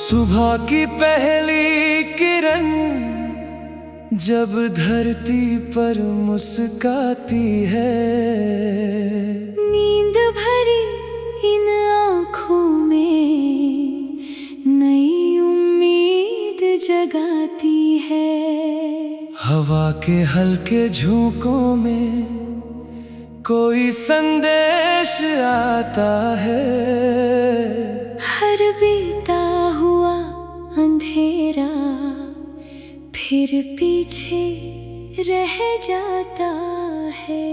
सुबह की पहली किरण जब धरती पर मुस्काती है, नींद भरी इन आँखों में नई उम्मीद जगाती है। हवा के हल्के झोंकों में कोई संदेश आता है। हर बीता हुआ अंधेरा फिर पीछे रह जाता है।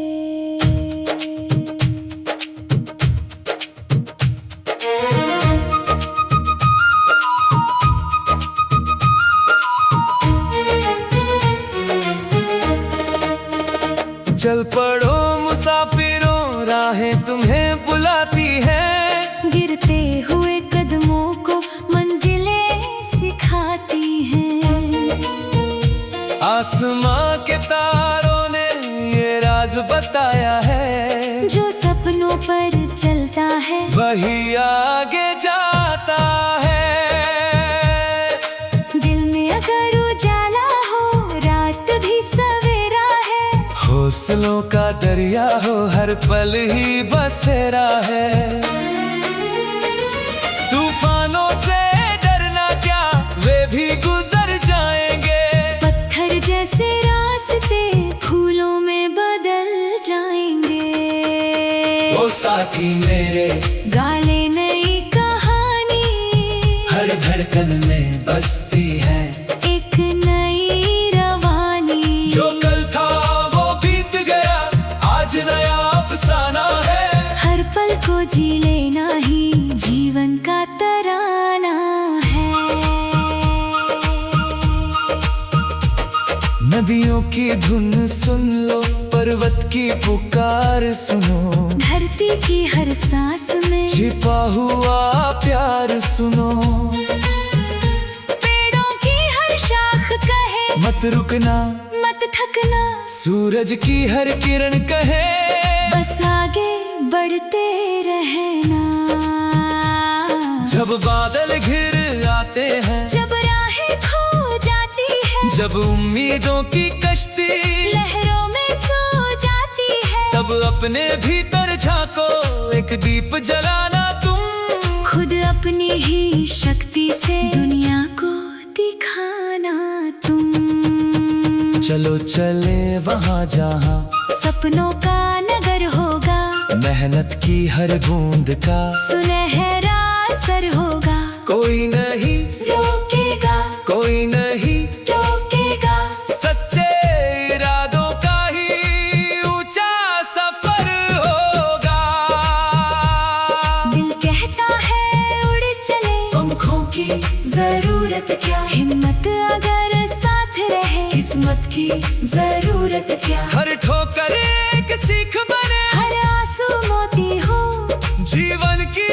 चल पड़ो मुसाफिरों, राहें तुम्हें बुलाती हैं। गिरते हुए कदमों को मंजिलें सिखाती हैं। आसमां के तारों ने ये राज बताया है, जो सपनों पर चलता है वही आगे जाता है। दिल में अगर उजाला हो रात भी सवेरा है। हौसलों का दरिया हो हर पल ही बसेरा है। तूफानों से डरना क्या, वे भी गुजर जाएंगे। पत्थर जैसे रास्ते फूलों में बदल जाएंगे। ओ साथी मेरे, गा ले नई कहानी, हर धड़कन में बसती है एक नई रवानी। जो कल था वो बीत गया, आज नया अफसाना है। हर पल को जी लेना ही जीवन का तराना है। नदियों की धुन सुन लो, पर्वत की पुकार सुनो। धरती की हर सांस में छिपा हुआ प्यार सुनो। पेड़ों की हर शाख कहे मत रुकना मत थकना। सूरज की हर किरण कहे बस आगे बढ़ते रहना। जब बादल घिर आते हैं, जब राहें खो जाती है, जब उम्मीदों की कश्ती लहरों में सो जाती है। तब अपने भीतर झांको, एक दीप जलाना तुम। खुद अपनी ही शक्ति से दुनिया को दिखाना तुम। चलो चले वहाँ जहाँ सपनों का नगर होगा, मेहनत की हर बूंद का सुनहरा असर होगा। कोई नहीं रोकेगा कोई नहीं टोकेगा, सच्चे इरादों का ही ऊंचा सफर होगा। दिल कहता है उड़ चले, पंखों की जरूरत क्या। हिम्मत अगर साथ रहे, किस्मत की जरूरत क्या। हर ठोकर एक सीख बने, हर आंसू मोती हो। जीवन की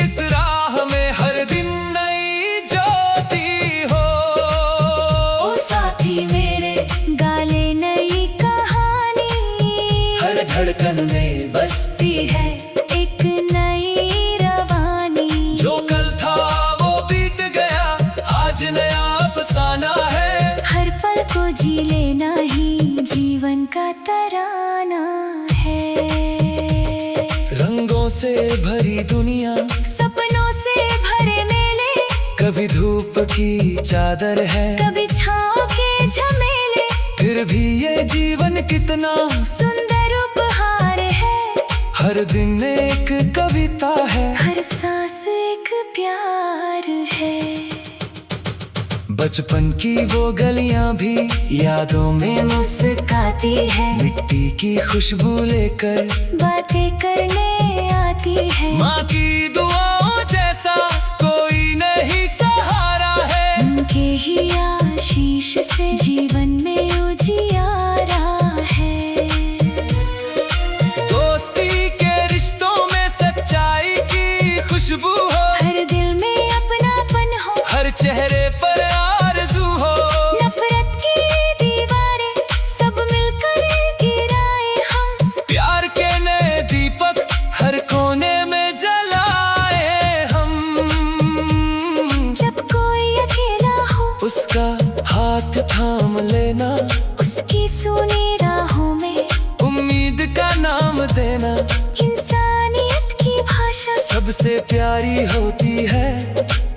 इस राह में हर दिन नई ज्योति हो। ओ साथी मेरे, गा ले नई कहानी, हर धड़कन में बसती है एक नई रवानी। जो कल था वो बीत गया, आज नया अफसाना है। हर पल को जी लेना ही जीवन का तराना है। रंगों से भरी दुनिया, सपनों से भरे मेले, कभी धूप की चादर है, कभी छाँव के झमेले। फिर भी ये जीवन कितना सुंदर उपहार है, हर दिन एक कविता है। हर सांस एक प्यार है। बचपन की वो गलियां भी यादों में मुस्काती है, मिट्टी की खुशबू लेकर बातें करने आती है। माँ की दुआओं जैसा कोई नहीं सहारा है। उनके ही आशीष से जीवन में उजियारा है। चेहरे पर आरज़ू हो। नफरत की दीवारें सब मिलकर गिराए हम, प्यार के नए दीपक हर कोने में जलाए हम। जब कोई अकेला हो उसका हाथ थाम लेना, उसकी सुनी राहों में उम्मीद का नाम देना। इंसानियत की भाषा सबसे प्यारी होती है,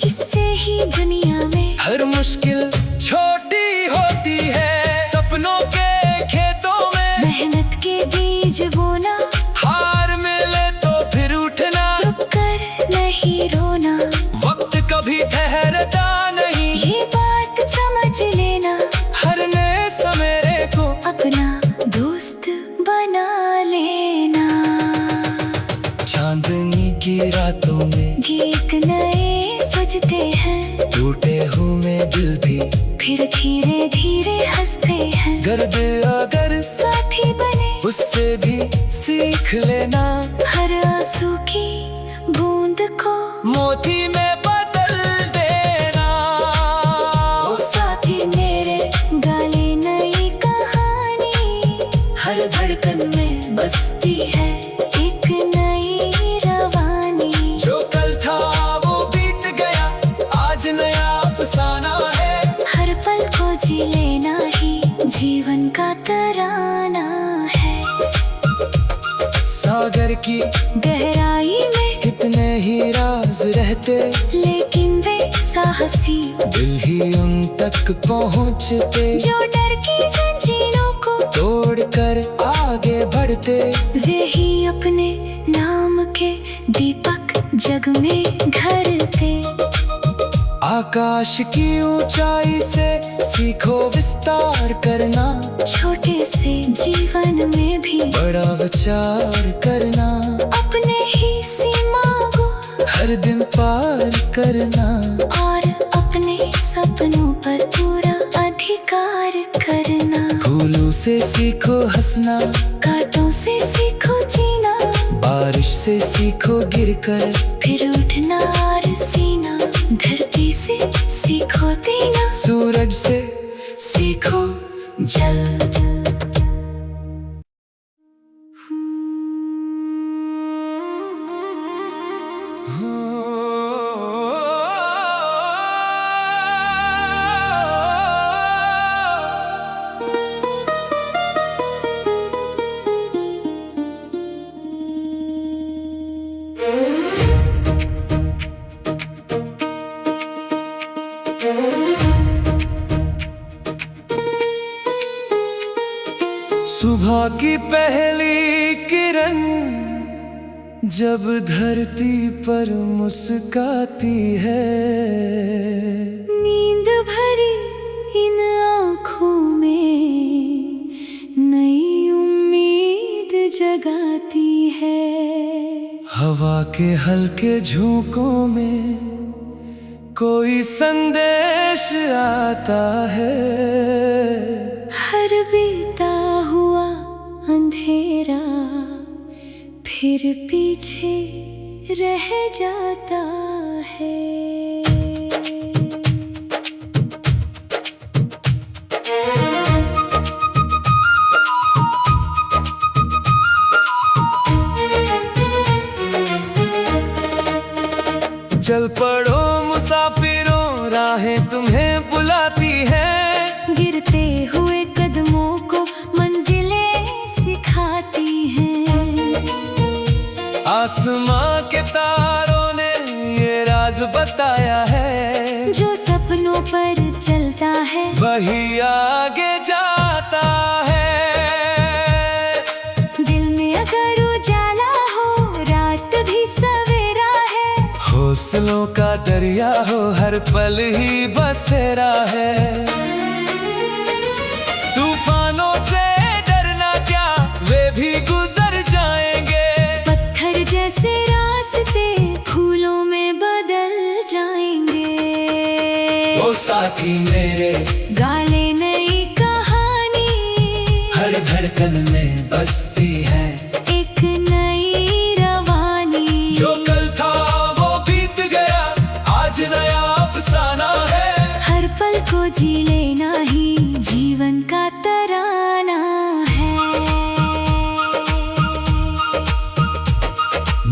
इससे ही दुनिया में हर मुश्किल छोटी होती है। सपनों के खेतों में मेहनत के बीज बोना, हार मिले तो फिर उठना, रुक कर नहीं रोना। वक्त कभी ठहरता नहीं, ये बात समझ लेना, हर नए सवेरे को अपना दोस्त बना लेना। चांदनी की रातों में गीत नए सजते हैं, टूटे हुए दिल भी फिर धीरे धीरे हंसते हैं। गर्द अगर साथी बने उससे भी सीख लेना, हर आंसू की बूंद को मोती में बदल देना। ओ साथी मेरे गाले नई कहानी, हर धड़कन में बसती है एक नई रवानी। जो कल था वो बीत गया, आज नया अफसाना है। हर पल को जी लेना ही जीवन का तराना है। सागर की गहराई में कितने ही राज रहते, लेकिन वे साहसी दिल ही उन तक पहुँचते। जो डर की जंजीरों को तोड़कर आगे बढ़ते, वे ही अपने नाम के दीपक जग में घरते। आकाश की ऊंचाई से सीखो विस्तार करना, छोटे से जीवन में भी बड़ा विचार करना। अपने ही सीमा को हर दिन पार करना, और अपने सपनों पर पूरा अधिकार करना। फूलों से सीखो हंसना, कांटों से सीखो जीना, बारिश से सीखो गिरकर, फिर उठना और सीना। धरती से सीखो देना, सूरज से सीखो जल। सुबह की पहली किरण जब धरती पर मुस्काती है, नींद भरी इन आँखों में नई उम्मीद जगाती है। हवा के हल्के झोंकों में कोई संदेश आता है। हर बीता हुआ अंधेरा फिर पीछे रह जाता है। चल पड़ो मुसाफिरों, राहें तुम्हें बुलाती हैं। गिरते हुए कदमों को मंजिलें सिखाती हैं। आसमां के तारों ने ये राज बताया है, जो सपनों पर चलता है वही आगे जाता है। दिल में अगर उजाला हो, रात भी सवेरा है। हौसलों का दरिया हो, हर पल ही बसेरा है। तूफानों से डरना क्या, वे भी गुजर जाएंगे। पत्थर जैसे रास्ते फूलों में बदल जाएंगे। ओ साथी मेरे गाले नई कहानी, हर धड़कन में बसती है एक नई रवानी। जो कल था वो बीत गया, आज नया अफसाना है। जी लेना ही जीवन का तराना है।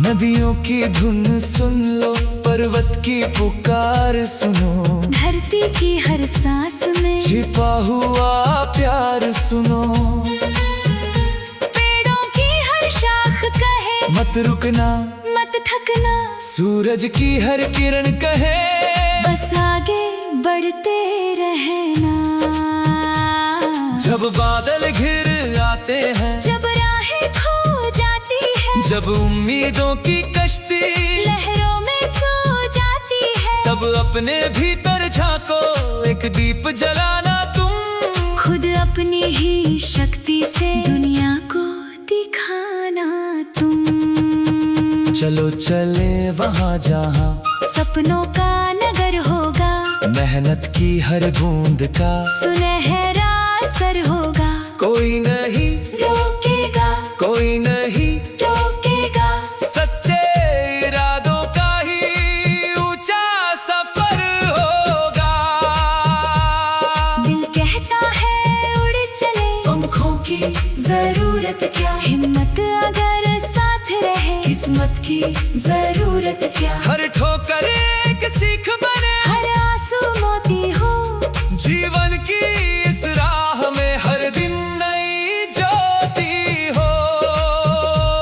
नदियों की धुन सुन लो, पर्वत की पुकार सुनो, धरती की हर सांस में छिपा हुआ प्यार सुनो। पेड़ों की हर शाख कहे मत रुकना मत थकना, सूरज की हर किरण कहे बस आगे बढ़ते रहना। जब बादल घिर आते हैं, जब राहें खो जाती है, जब उम्मीदों की कश्ती लहरों में सो जाती है, तब अपने भीतर झांको, एक दीप जलाना तुम। खुद अपनी ही शक्ति से दुनिया को दिखाना तुम। चलो चले वहाँ जहाँ सपनों का नगर होगा, मेहनत की हर बूंद का सुनहरा असर होगा। कोई नहीं रोकेगा कोई नहीं टोकेगा, सच्चे इरादों का ही ऊंचा सफर होगा। दिल कहता है उड़ चले, पंखों की जरूरत क्या, हिम्मत अगर साथ रहे, किस्मत की जरूरत क्या। हर ठोकर एक सीख बने, हर आंसू मोती हो, जीवन की इस राह में हर दिन नई ज्योति हो।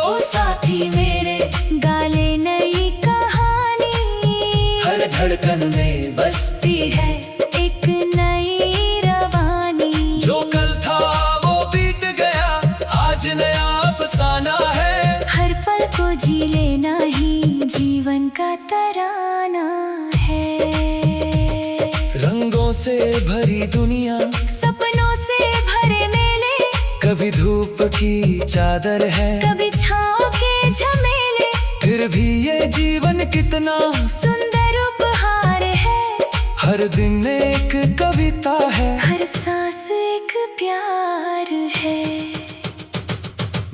ओ साथी मेरे गाले नई कहानी, हर धड़कन में बसती है एक नई रवानी। जो कल था वो बीत गया, आज नया अफसाना है। हर पल को जी लेना ही जीवन का तराना है। रंगों से भरी दुनिया, सपनों से भरे मेले, कभी धूप की चादर है, कभी छाँव के झमेले, फिर भी ये जीवन कितना सुंदर उपहार है। हर दिन एक कविता है, हर सांस एक प्यार है।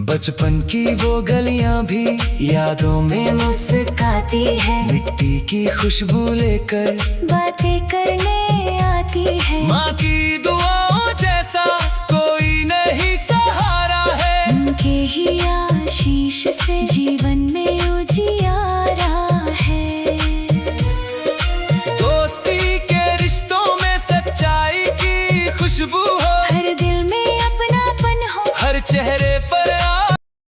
बचपन की वो गलियां भी यादों में मुस्काती है, मिट्टी की खुशबू लेकर बातें करने आती है। माँ की दुआओं जैसा कोई नहीं सहारा है। उनके ही आशीष से जीवन में उजियारा है। दोस्ती के रिश्तों में सच्चाई की खुशबू हो, हर दिल में अपनापन हो, हर चेहरे पर